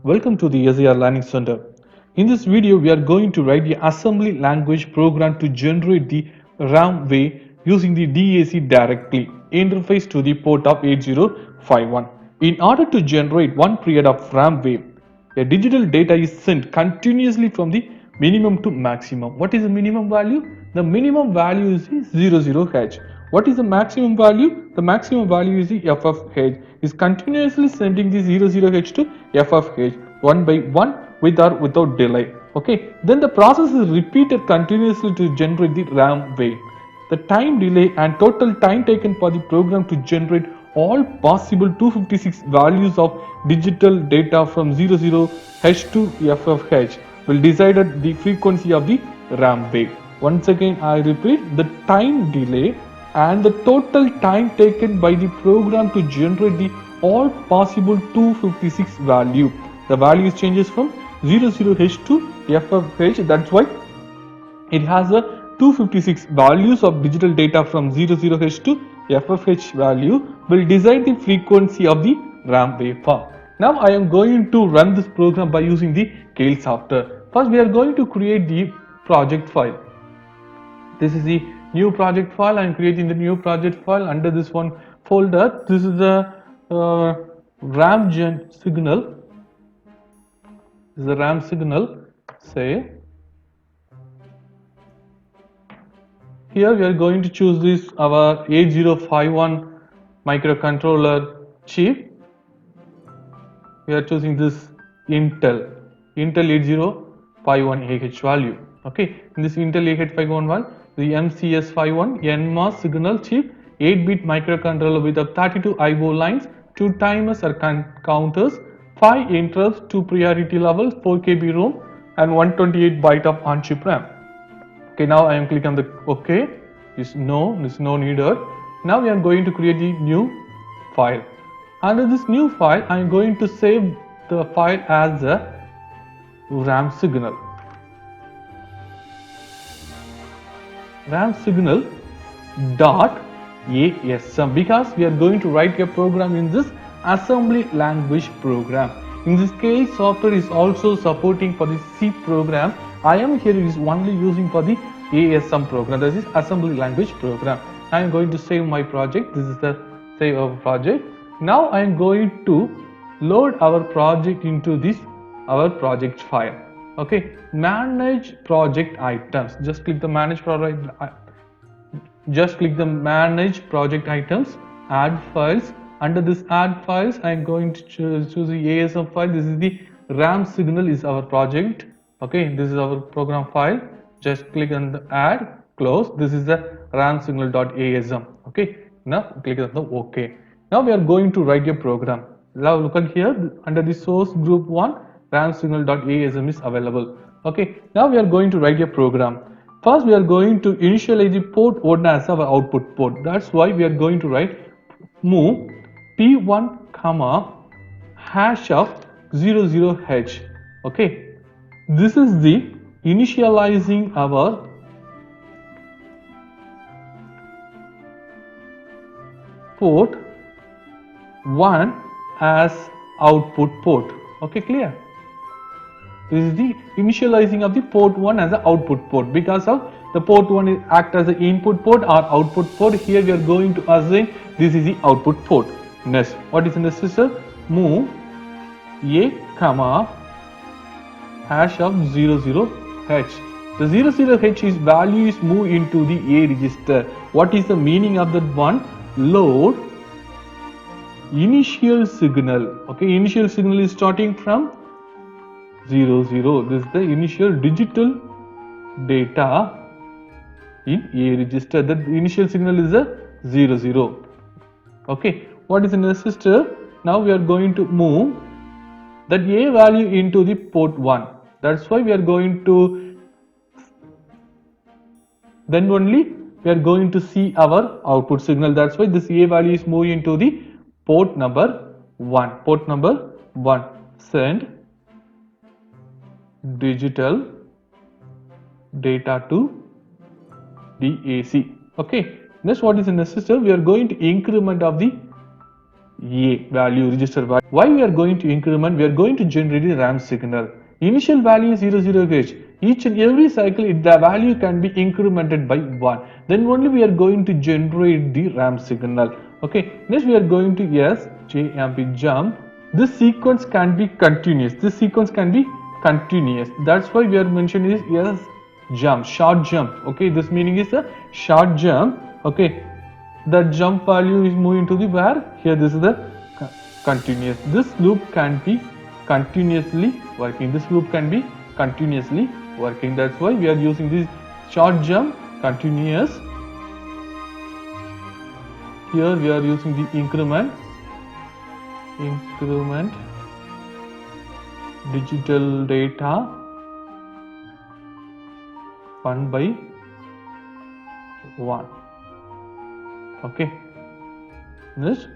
Welcome to the SAR Learning Center. In this video, we are going to write the assembly language program to generate the RAM way using the DAC directly interface to the port of 8051. In order to generate one period of RAM wave, a digital data is sent continuously from the minimum to maximum. What is the minimum value? The minimum value is the 00H. What is the maximum value? The maximum value is the FFH. Is continuously sending the 00H to FFH one by one with or without delay. Okay. Then the process is repeated continuously to generate the RAM wave. The time delay and total time taken for the program to generate all possible 256 values of digital data from 00H to FFH will decide the frequency of the RAM wave. Once again I repeat, the time delay and the total time taken by the program to generate the all possible 256 value. The values changes from 00H to FFH. That's why it has a 256 values of digital data from 00H to FFH value will decide the frequency of the RAM waveform. Now I am going to run this program by using the Keil software. First we are going to create the project file. This is the new project file. I am creating the new project file under this one folder. This is the RAM gen signal. This is the RAM signal. Say here we are going to choose this our 8051 microcontroller chip. We are choosing this Intel 8051AH value. Okay, in this Intel 8051 the MCS51 NMOS signal chip, 8-bit microcontroller with 32 IO lines, 2 timers or counters, 5 interrupts, 2 priority levels, 4 KB ROM and 128 byte of on-chip RAM. Okay, now I am clicking on the OK. This no needed. Now we are going to create the new file. Under this new file, I am going to save the file as a RAM signal. RAM signal dot ASM, because we are going to write a program in this assembly language program. In this case, software is also supporting for the C program. I am here is only using for the ASM program, that is assembly language program. I am going to save my project. This is the save our project. Now I am going to load our project into this our project file. Okay, manage project items. Just click the manage project. Just click the manage project items. Add files. Under this add files, I am going to choose the ASM file. This is the RAM signal is our project. Okay, this is our program file. Just click on the add, close. This is the RAM signal.asm. Okay, now click on the OK. Now we are going to write a program. Now look at here under the source group 1 RAM signal.asm is available. Okay, now we are going to write a program. First we are going to initialize the port 1 as our output port. That's why we are going to write move P1 comma hash of 00H. Okay, this is the initializing our port 1 as output port. Okay, clear? This is the initializing of the port 1 as an output port. Because of the port 1 is act as an input port or output port, here we are going to assign this is the output port. Next, what is necessary? Move A comma hash of 00H. The 00H is value is moved into the A register. What is the meaning of that one? Load initial signal. Okay, initial signal is starting from 00. This is the initial digital data in A register. That initial signal is a 00. Okay, what is in the register? Now we are going to move that A value into the port 1. That's why we are going to, then only we are going to see our output signal. That's why this A value is moving into the port number 1. Port number 1. Send digital data to DAC. Okay. Next, what is in the system? We are going to increment of the A value, register value. Why we are going to increment? We are going to generate the RAM signal. Initial value is 00H. Each and every cycle, the value can be incremented by 1. Then only we are going to generate the RAM signal. Okay. Next we are going to JMP jump. This sequence can be continuous. This sequence can be continuous. That's why we are mentioning is jump, short jump. Okay. This meaning is a short jump. Okay. The jump value is moving to the where? Here this is the continuous. This loop can be continuously working. This loop can be continuously working. That's why we are using this short jump continuous. Here we are using the increment digital data 1 by 1. Okay, this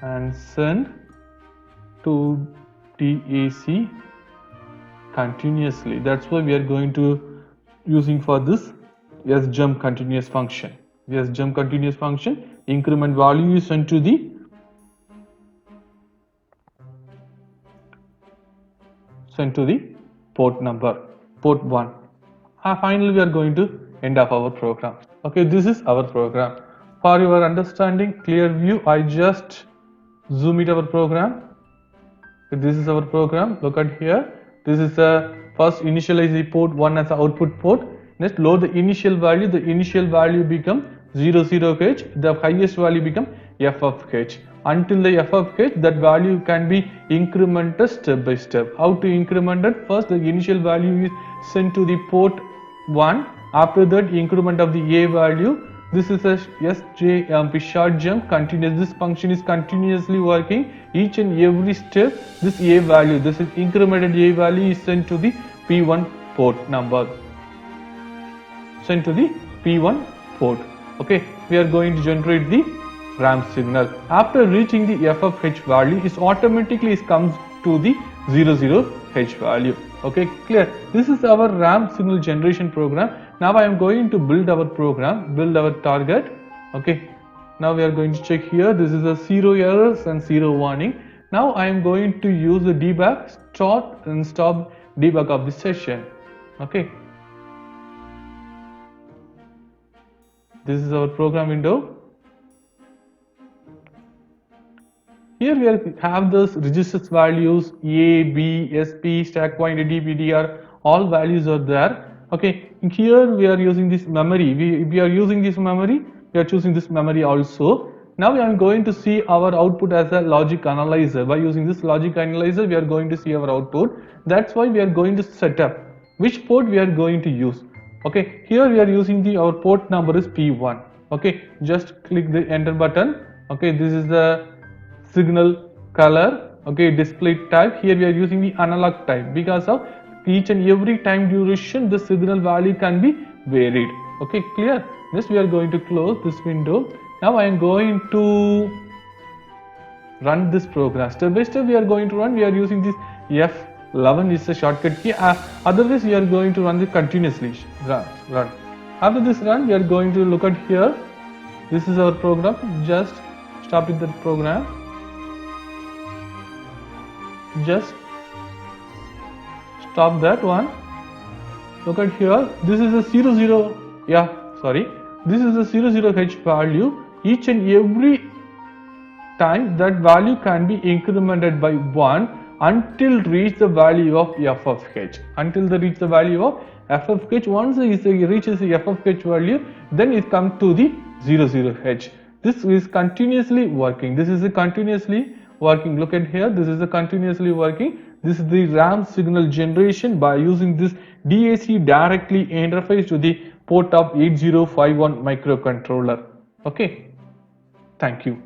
and send to DAC continuously. That's why we are going to using for this jump continuous function. Jump continuous function, increment value is sent to the port number, port 1. Finally we are going to end of our program. Okay, this is our program. For your understanding, clear view, I just zoom it our program. This is our program. Look at here. This is the first initialize the port 1 as the output port. Next load the initial value. The initial value become 00H. The highest value become f of h. Until the f of h, that value can be incremented step by step. How to increment it? First, the initial value is sent to the port 1. After that, increment of the A value. This is a SJMP short jump continuous. This function is continuously working. Each and every step, this A value, this is incremented A value is sent to the P1 port number. Sent to the P1 port. Okay, we are going to generate the RAM signal. After reaching the f of h value, it automatically comes to the 00H value. Okay, clear. This is our RAM signal generation program. Now I am going to build our program, build our target. Okay, now we are going to check here. This is a 0 errors and 0 warning. Now I am going to use the debug, start and stop debug of the session. Okay, this is our program window. Here we have those registers values A, B, SP, stack pointer, DPTR, all values are there. Okay, here we are using this memory. We are using this memory. We are choosing this memory also. Now I am going to see our output as a logic analyzer. By using this logic analyzer, we are going to see our output. That's why we are going to set up which port we are going to use. Okay, here we are using our port number is P1. Okay, just click the enter button. Okay, this is the signal color. Okay, display type. Here we are using the analog type because of each and every time duration the signal value can be varied. Okay, clear. Next we are going to close this window. Now I am going to run this program. Step by step we are going to run. We are using this F11 is a shortcut key. Otherwise we are going to run the continuously run. After this run we are going to look at here. This is our program. Just stop with the program. Just stop that one. Look at here. This is a 00. This is a 00H value. Each and every time that value can be incremented by 1 until reach the value of f of h. Until they reach the value of f of h. Once it reaches the f of h value, then it comes to the 00H. This is continuously working. This is a continuously working. Look at here. This is a continuously working. This is the RAM signal generation by using this DAC directly interface to the port of 8051 microcontroller. Okay, thank you.